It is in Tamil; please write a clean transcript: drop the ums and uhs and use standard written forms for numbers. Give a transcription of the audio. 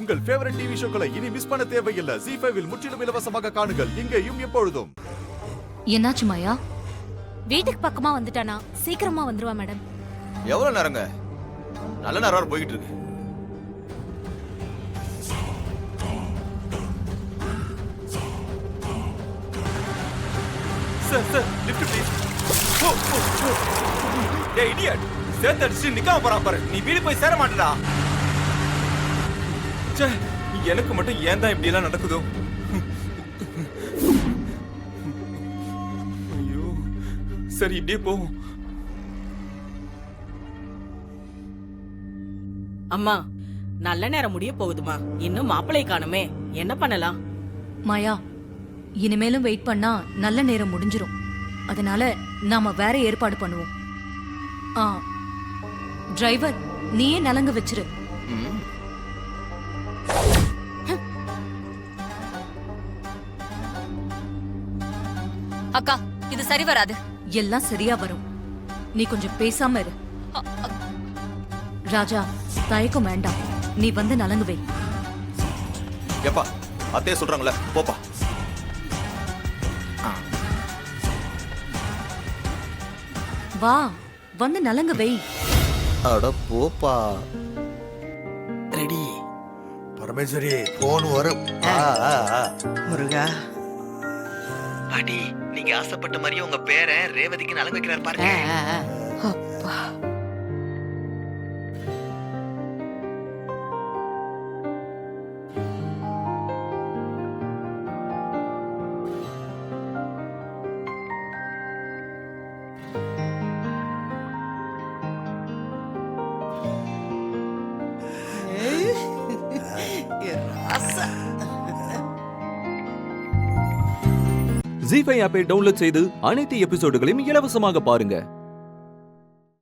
உங்கள் ஃபேவரட் டிவி ஷோக்களை இனி மிஸ் பண்ண தேவையில்லை. ZEE5 இல் முற்றிலும் இலவசமாக காணுங்கள். இங்கேயும் எப்பொழுதும். என்னாச்சு மாயா? வீட்டுக்கு பக்கமா வந்துட்டானா? சீக்கிரமா வந்துருவா மேடம். எவ்வளவு நேரங்க? நல்ல நேரம் போய்கிட்டு இருக்கு. Sir lift please. டேய் இடியட், சேர்த்து அடிச்சு நிக்காம போறான் பாரு. நீ வீடு போய் சேர மாட்டடா. ச்சே, எனக்கு மட்டும் ஏன் தான் இப்படி எல்லாம் நடக்குதோ? ஐயோ, சரி இப்படியே போவோம். அம்மா, நல்ல நேரம் முடிய போகுதுமா. இன்னும் மாப்பிளை காணுமே, என்ன பண்ணலாம்? மாயா, இனிமேலும் வெயிட் பண்ணா நல்ல நேரம் முடிஞ்சிரும். அதனால நாம வேற ஏற்பாடு பண்ணுவோம். டிரைவர், நீயே நலங்கு வச்சிரு. அக்கா, இது சரி வராது. எல்லாம் சரியா வரும். நீ கொஞ்சம் பேசாம இரு. ராஜா, தயக்கம் வேண்டாம். நீ வந்து நலங்கு வை. ஏப்பா, அத்தையே சொல்றாங்களே, போப்பா. வா, வந்து நலங்கு வை. அட போப்பா. ரெடி. பரமேஸ்வரி, போன் வரும். முருகா, பாட்டி, நீங்க ஆசைப்பட்ட மாதிரியே உங்க பேரை ரேவதிக்கு நலங்கு வைக்கிறார் பாருங்க. அப்பா. ZEE5 ஆப்பை டவுன்லோட் செய்து அனைத்து எபிசோடுகளையும் இலவசமாக பாருங்க.